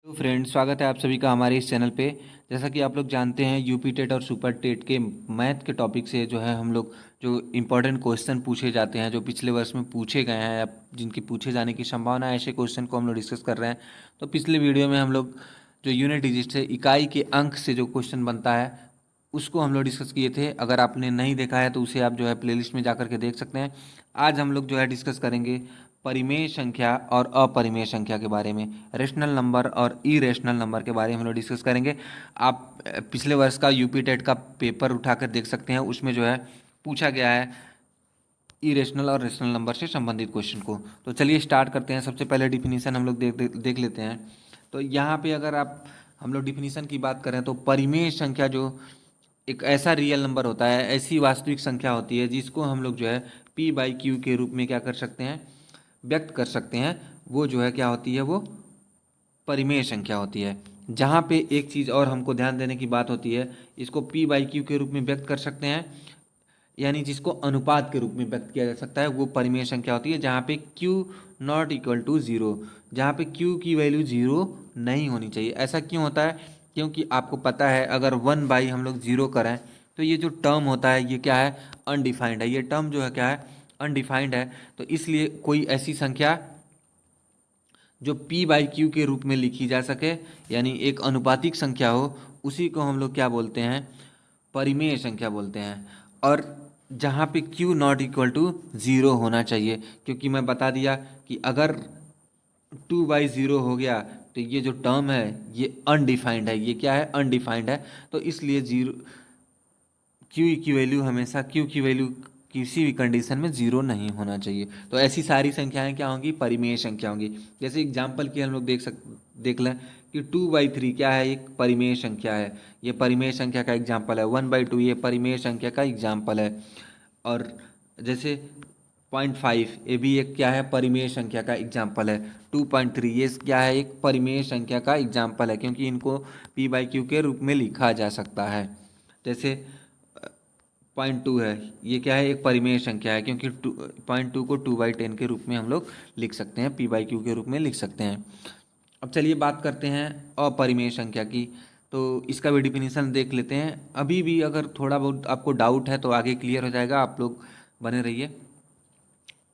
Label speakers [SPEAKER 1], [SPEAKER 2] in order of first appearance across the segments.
[SPEAKER 1] तो फ्रेंड्स, स्वागत है आप सभी का हमारे इस चैनल पे। जैसा कि आप लोग जानते हैं, यूपी टेट और सुपर टेट के मैथ के टॉपिक से जो है हम लोग जो इम्पोर्टेंट क्वेश्चन पूछे जाते हैं, जो पिछले वर्ष में पूछे गए हैं या जिनके पूछे जाने की संभावना है, ऐसे क्वेश्चन को हम लोग डिस्कस कर रहे हैं। तो पिछले वीडियो में हम लोग जो यूनिट डिजिट से इकाई के अंक से जो क्वेश्चन बनता है उसको हम लोग डिस्कस किए थे। अगर आपने नहीं देखा है तो उसे आप जो है प्लेलिस्ट में जाकर के देख सकते हैं। आज हम लोग जो है डिस्कस करेंगे परिमेय संख्या और अपरिमेय संख्या के बारे में, रेशनल नंबर और इरेशनल नंबर के बारे में हम लोग डिस्कस करेंगे। आप पिछले वर्ष का यूपी टेट का पेपर उठाकर देख सकते हैं, उसमें जो है पूछा गया है इरेशनल और रेशनल नंबर से संबंधित क्वेश्चन को। तो चलिए स्टार्ट करते हैं। सबसे पहले डिफिनीशन हम लोग देख लेते हैं। तो यहाँ पे अगर आप हम लोग डिफिनीशन की बात करें तो परिमेय संख्या जो एक ऐसा रियल नंबर होता है, ऐसी वास्तविक संख्या होती है जिसको हम लोग जो है पी बाई क्यू के रूप में क्या कर सकते हैं, व्यक्त कर सकते हैं। वो जो है क्या होती है, वो परिमेय संख्या होती है। जहाँ पे एक चीज़ और हमको ध्यान देने की बात होती है, इसको पी बाई क्यू के रूप में व्यक्त कर सकते हैं, यानी जिसको अनुपात के रूप में व्यक्त किया जा सकता है, वो परिमेय संख्या होती है। जहाँ पे q not equal to zero, जहाँ पे q की वैल्यू ज़ीरो नहीं होनी चाहिए। ऐसा क्यों होता है? क्योंकि आपको पता है अगर 1/, हम लोग ज़ीरो करें तो ये जो टर्म होता है ये क्या है, अनडिफाइंड है। ये टर्म जो है क्या है, अनडिफाइंड है। तो इसलिए कोई ऐसी संख्या जो p बाई क्यू के रूप में लिखी जा सके, यानी एक अनुपातिक संख्या हो, उसी को हम लोग क्या बोलते हैं, परिमेय संख्या बोलते हैं। और जहाँ पे q not equal to zero होना चाहिए, क्योंकि मैं बता दिया कि अगर 2/0 हो गया तो ये जो टर्म है ये अनडिफाइंड है। ये क्या है, अनडिफाइंड है। तो इसलिए ज़ीरो, क्यू की वैल्यू हमेशा, क्यू की वैल्यू किसी भी कंडीशन में ज़ीरो नहीं होना चाहिए। तो ऐसी सारी संख्याएं क्या होंगी, परिमेय संख्या होंगी। जैसे एग्जाम्पल की हम लोग देख लें कि 2/3 क्या है, एक परिमेय संख्या है। ये परिमेय संख्या का एग्जाम्पल है। 1/2 ये परिमेय संख्या का एग्जाम्पल है। और जैसे 0.5 ये भी एक क्या है, परिमेय संख्या का एग्जाम्पल है। 2.3 ये क्या है, एक परिमेय संख्या का एग्जाम्पल है, क्योंकि इनको पी बाई क्यू के रूप में लिखा जा सकता है। जैसे 0.2 है, ये क्या है, एक परिमेय संख्या है, क्योंकि 0.2 को 2/10 के रूप में हम लोग लिख सकते हैं, पी बाई क्यू के रूप में लिख सकते हैं। अब चलिए बात करते हैं अपरिमेय संख्या की। तो इसका भी डिफिनीशन देख लेते हैं। अभी भी अगर थोड़ा बहुत आपको डाउट है तो आगे क्लियर हो जाएगा, आप लोग बने रहिए।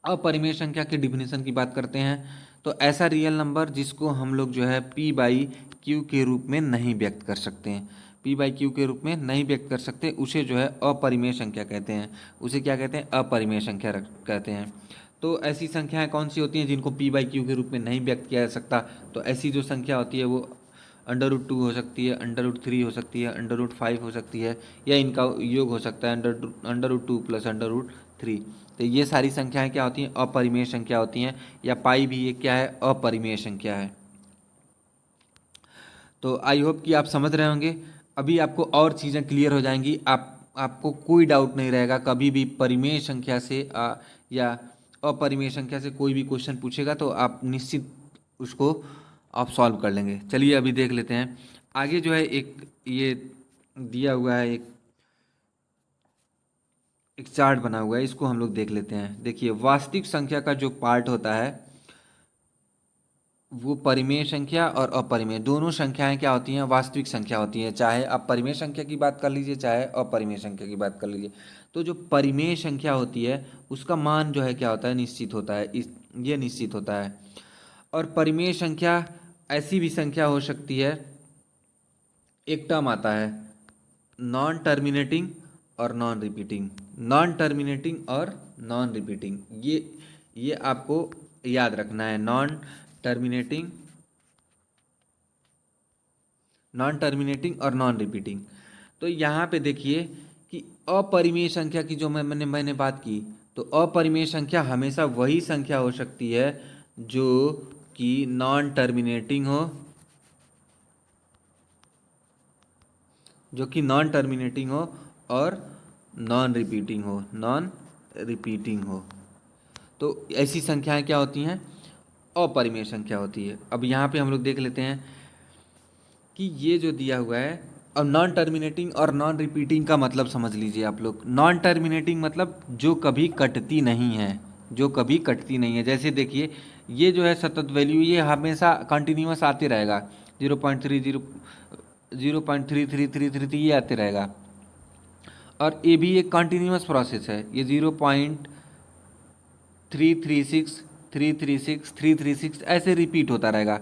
[SPEAKER 1] अपरिमेय संख्या के डिफिनीशन की बात करते हैं तो ऐसा रियल नंबर जिसको हम लोग जो है पी बाई क्यू के रूप में नहीं व्यक्त कर सकते हैं, पी बाई क्यू के रूप में नहीं व्यक्त कर सकते, उसे जो है अपरिमेय संख्या कहते हैं। उसे क्या कहते हैं, अपरिमेय संख्या कहते हैं। तो ऐसी संख्याएं कौन सी होती हैं जिनको पी बाई क्यू के रूप में नहीं व्यक्त किया जा सकता? तो ऐसी जो संख्या होती है वो √2 हो सकती है, √3 हो सकती है, √5 हो सकती है, या इनका योग हो सकता है √2 प्लस √3। तो ये सारी संख्याएं क्या होती हैं, अपरिमेय संख्या होती हैं। या पाई भी एक क्या है, अपरिमेय संख्या है। तो आई होप कि आप समझ रहे होंगे। अभी आपको और चीज़ें क्लियर हो जाएंगी, आपको कोई डाउट नहीं रहेगा। कभी भी परिमेय संख्या से या अपरिमेय संख्या से कोई भी क्वेश्चन पूछेगा तो आप निश्चित उसको आप सॉल्व कर लेंगे। चलिए अभी देख लेते हैं आगे। जो है एक ये दिया हुआ है, एक चार्ट बना हुआ है, इसको हम लोग देख लेते हैं। देखिए, वास्तविक संख्या का जो पार्ट होता है वो परिमेय संख्या और अपरिमेय दोनों संख्याएं क्या होती हैं, वास्तविक संख्या होती हैं। चाहे आप परिमेय संख्या की बात कर लीजिए, चाहे अपरिमेय संख्या की बात कर लीजिए। तो जो परिमेय संख्या होती है उसका मान जो है क्या होता है, निश्चित होता है। ये निश्चित होता है। और परिमेय संख्या ऐसी भी संख्या हो सकती है, एक टर्म आता है नॉन टर्मिनेटिंग और नॉन रिपीटिंग, नॉन टर्मिनेटिंग और नॉन रिपीटिंग। ये आपको याद रखना है, टर्मिनेटिंग नॉन टर्मिनेटिंग और नॉन रिपीटिंग। तो यहाँ पे देखिए कि अपरिमेय संख्या की जो मैंने बात की, तो अपरिमेय संख्या हमेशा वही संख्या हो सकती है जो कि नॉन टर्मिनेटिंग हो, जो कि नॉन टर्मिनेटिंग हो और नॉन रिपीटिंग हो। तो ऐसी संख्याएं क्या होती हैं, अपरिमेय संख्या होती है। अब यहाँ पे हम लोग देख लेते हैं कि ये जो दिया हुआ है, अब नॉन टर्मिनेटिंग और नॉन रिपीटिंग का मतलब समझ लीजिए आप लोग। नॉन टर्मिनेटिंग मतलब जो कभी कटती नहीं है, जो कभी कटती नहीं है। जैसे देखिए, ये जो है सतत वैल्यू, ये हमेशा कंटिन्यूअस आते रहेगा। 0.333333 ये आते रहेगा। और ये भी एक कंटिन्यूअस प्रोसेस है, ये 0.336 ऐसे रिपीट होता रहेगा।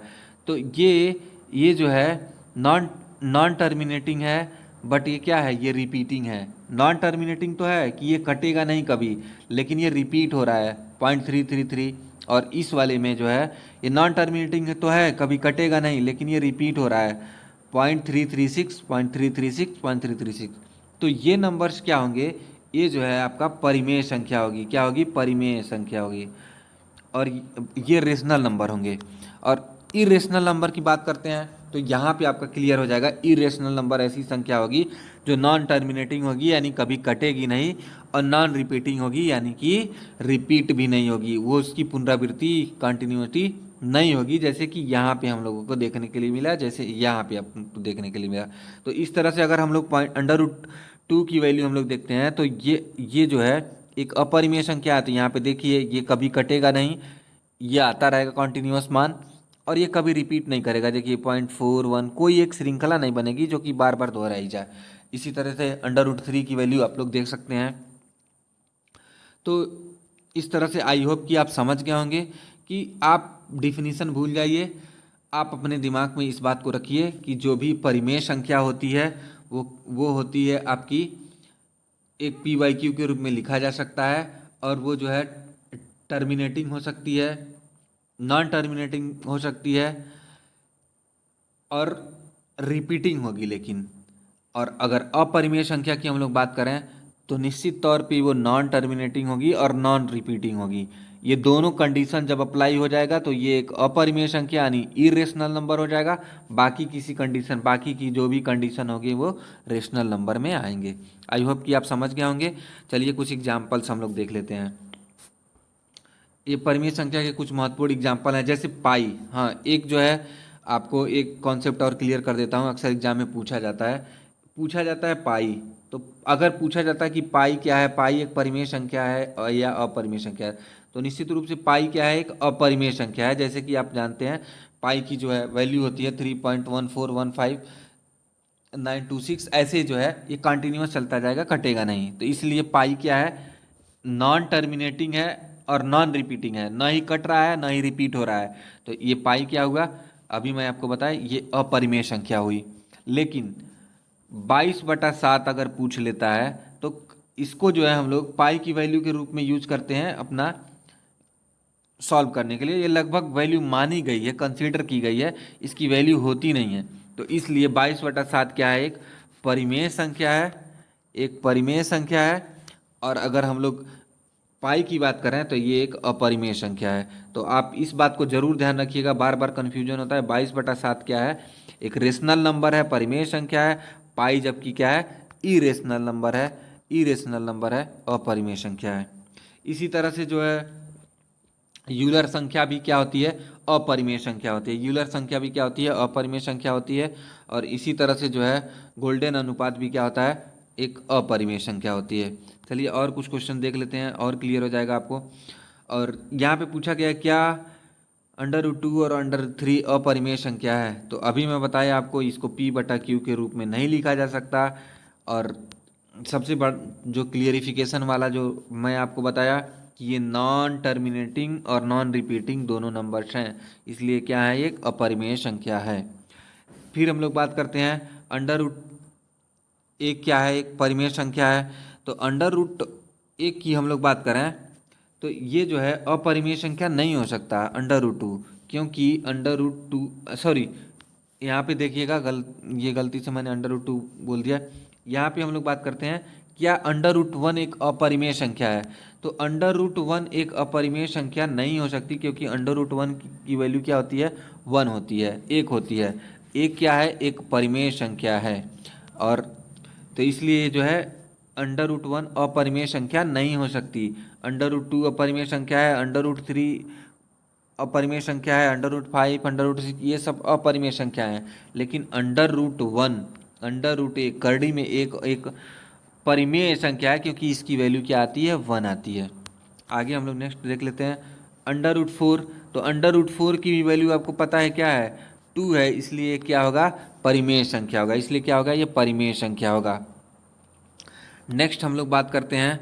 [SPEAKER 1] तो ये जो है नॉन नॉन टर्मिनेटिंग है, बट ये क्या है, ये रिपीटिंग है। नॉन टर्मिनेटिंग तो है कि ये कटेगा नहीं कभी, लेकिन ये रिपीट हो रहा है 0.333। और इस वाले में जो है ये नॉन टर्मिनेटिंग तो है, कभी कटेगा नहीं, लेकिन ये रिपीट हो रहा है 0.336 0.336 0.336। तो ये नंबर्स क्या होंगे, ये जो है आपका परिमेय संख्या होगी। क्या होगी, परिमेय संख्या होगी। और ये रेशनल नंबर होंगे। और इरेशनल नंबर की बात करते हैं तो यहाँ पे आपका क्लियर हो जाएगा, इरेशनल नंबर ऐसी संख्या होगी जो नॉन टर्मिनेटिंग होगी यानी कभी कटेगी नहीं, और नॉन रिपीटिंग होगी यानी कि रिपीट भी नहीं होगी, वो उसकी पुनरावृत्ति कंटिन्यूटी नहीं होगी, जैसे कि यहाँ पे हम लोगों को देखने के लिए मिला, जैसे यहाँ पे आपको देखने के लिए मिला। तो इस तरह से अगर हम लोग √2 की वैल्यू हम लोग देखते हैं तो ये जो है एक अपरिमेय संख्या आती है। यहाँ पे देखिए ये कभी कटेगा नहीं, ये आता रहेगा कॉन्टिन्यूअस मान, और ये कभी रिपीट नहीं करेगा। देखिए 0.41 कोई एक श्रृंखला नहीं बनेगी जो कि बार बार दोहराई जाए। इसी तरह से √3 की वैल्यू आप लोग देख सकते हैं। तो इस तरह से आई होप कि आप समझ गए होंगे कि आप डिफिनीशन भूल जाइए, आप अपने दिमाग में इस बात को रखिए कि जो भी परिमेय संख्या होती है वो होती है आपकी एक PYQ के रूप में लिखा जा सकता है, और वो जो है टर्मिनेटिंग हो सकती है, नॉन टर्मिनेटिंग हो सकती है, और रिपीटिंग होगी लेकिन। और अगर अपरिमेय संख्या की हम लोग बात करें तो निश्चित तौर पे वो नॉन टर्मिनेटिंग होगी और नॉन रिपीटिंग होगी। ये दोनों कंडीशन जब अप्लाई हो जाएगा तो ये एक अपरिमेय संख्या यानी इरेशनल नंबर हो जाएगा। बाकी की जो भी कंडीशन होगी वो रेशनल नंबर में आएंगे। आई होप कि आप समझ गए होंगे। चलिए कुछ एग्जाम्पल्स हम लोग देख लेते हैं। ये परिमेय संख्या के कुछ महत्वपूर्ण एग्जाम्पल हैं, जैसे पाई। हाँ, एक जो है आपको एक कॉन्सेप्ट और क्लियर कर देता हूँ, अक्सर एग्जाम में पूछा जाता है पाई। तो अगर पूछा जाता है कि पाई क्या है, पाई एक परिमेय संख्या है या अपरिमेय संख्या है, तो निश्चित रूप से पाई क्या है, एक अपरिमेय संख्या है। जैसे कि आप जानते हैं पाई की जो है वैल्यू होती है 3.1415926, ऐसे जो है ये कंटिन्यूअस चलता जाएगा, कटेगा नहीं। तो इसलिए पाई क्या है, नॉन टर्मिनेटिंग है और नॉन रिपीटिंग है, ना ही कट रहा है ना ही रिपीट हो रहा है। तो ये पाई क्या हुआ, अभी मैं आपको बताया, ये अपरिमेय संख्या हुई। लेकिन 22/7 अगर पूछ लेता है तो इसको जो है हम लोग पाई की वैल्यू के रूप में यूज करते हैं अपना सॉल्व करने के लिए। ये लगभग वैल्यू मानी गई है, कंसीडर की गई है, इसकी वैल्यू होती नहीं है। तो इसलिए 22/7 क्या है, एक परिमेय संख्या है, एक परिमेय संख्या है। और अगर हम लोग पाई की बात करें तो ये एक अपरिमेय संख्या है। तो आप इस बात को जरूर ध्यान रखिएगा, बार बार कन्फ्यूजन होता है। 22/7 क्या है, एक रेशनल नंबर है, परिमेय संख्या है। पाई जबकि क्या है, इरेशनल नंबर है, अपरिमेय संख्या है। इसी तरह से जो है यूलर संख्या भी क्या होती है, अपरिमेय संख्या होती है। यूलर संख्या भी क्या होती है, अपरिमेय संख्या होती है। और इसी तरह से जो है गोल्डन अनुपात भी क्या होता है, एक अपरिमेय संख्या होती है। चलिए और कुछ क्वेश्चन देख लेते हैं और क्लियर हो जाएगा आपको। और यहाँ पे पूछा गया क्या √2 और √3 अपरिमेय संख्या है। तो अभी मैं बताया आपको, इसको P/Q के रूप में नहीं लिखा जा सकता। और सबसे बड़ जो क्लियरिफिकेशन वाला जो मैं आपको बताया कि ये नॉन टर्मिनेटिंग और नॉन रिपीटिंग दोनों नंबर्स हैं, इसलिए क्या है, एक अपरिमेय संख्या है। फिर हम लोग बात करते हैं √1 क्या है, एक परिमेय संख्या है। तो √1 की हम लोग बात करें तो ये जो है अपरिमेय संख्या नहीं हो सकता √2, क्योंकि √2 सॉरी, यहाँ पे देखिएगा ये गलती से मैंने √2 बोल दिया। यहाँ पे हम लोग बात करते हैं क्या √1 एक अपरिमेय संख्या है। तो √1 एक अपरिमेय संख्या नहीं हो सकती, क्योंकि √1 की वैल्यू क्या होती है, 1 होती है, 1 होती है। एक क्या है, एक परिमेय संख्या है। और तो इसलिए जो है √1 अपरिमेय संख्या नहीं हो सकती। √2 अपरिमेय संख्या है, √3 अपरिमेय संख्या है, √5 √6 ये सब अपरिमेय संख्या है। लेकिन √1 √1 करड़ी में एक परिमेय संख्या है, क्योंकि इसकी वैल्यू क्या आती है, 1 आती है। आगे हम लोग नेक्स्ट देख लेते हैं √4। तो √4 की वैल्यू आपको पता है क्या है, टू है, इसलिए क्या होगा, परिमेय संख्या होगा, इसलिए क्या होगा, ये परिमेय संख्या होगा। नेक्स्ट हम लोग बात करते हैं,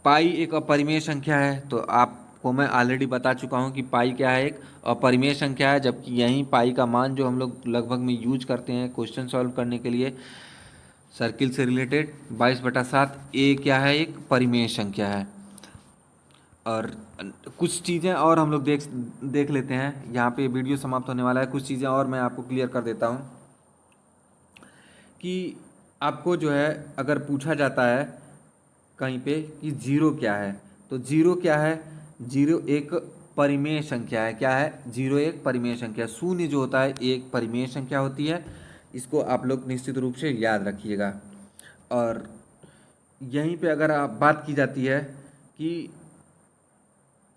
[SPEAKER 1] पाई एक अपरिमेय संख्या है। तो आपको मैं ऑलरेडी बता चुका हूँ कि पाई क्या है, एक अपरिमेय संख्या है, जबकि यही पाई का मान जो हम लोग लगभग में यूज करते हैं क्वेश्चन सॉल्व करने के लिए सर्किल से रिलेटेड, 22/7, ए क्या है, एक परिमेय संख्या है। और कुछ चीज़ें और हम लोग देख देख लेते हैं, यहाँ पे वीडियो समाप्त होने वाला है। कुछ चीज़ें और मैं आपको क्लियर कर देता हूँ कि आपको जो है अगर पूछा जाता है कहीं पे कि जीरो क्या है, तो जीरो क्या है, जीरो एक परिमेय संख्या है। क्या है, जीरो एक परिमेय संख्या। शून्य जो होता है एक परिमेय संख्या होती है, इसको आप लोग निश्चित रूप से याद रखिएगा। और यहीं पे अगर आप बात की जाती है कि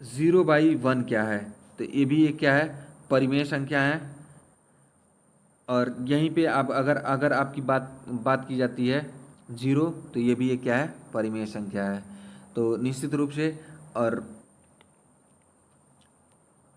[SPEAKER 1] 0/1 क्या है, तो ये भी एक क्या है, परिमेय संख्या है। और यहीं पे आप अगर अगर आपकी बात बात की जाती है जीरो, तो ये भी एक क्या है, परिमेय संख्या है। तो निश्चित रूप से, और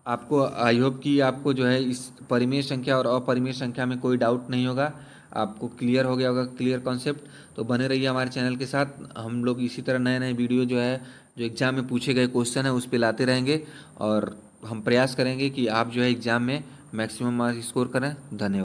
[SPEAKER 1] आपको आई होप कि आपको जो है इस परिमेय संख्या और अपरिमेय संख्या में कोई डाउट नहीं होगा, आपको क्लियर हो गया होगा, क्लियर कॉन्सेप्ट। तो बने रहिए हमारे चैनल के साथ, हम लोग इसी तरह नए नए वीडियो जो है, जो एग्ज़ाम में पूछे गए क्वेश्चन है उस पर लाते रहेंगे। और हम प्रयास करेंगे कि आप जो है एग्ज़ाम में मैक्सिमम मार्क्स स्कोर करें। धन्यवाद।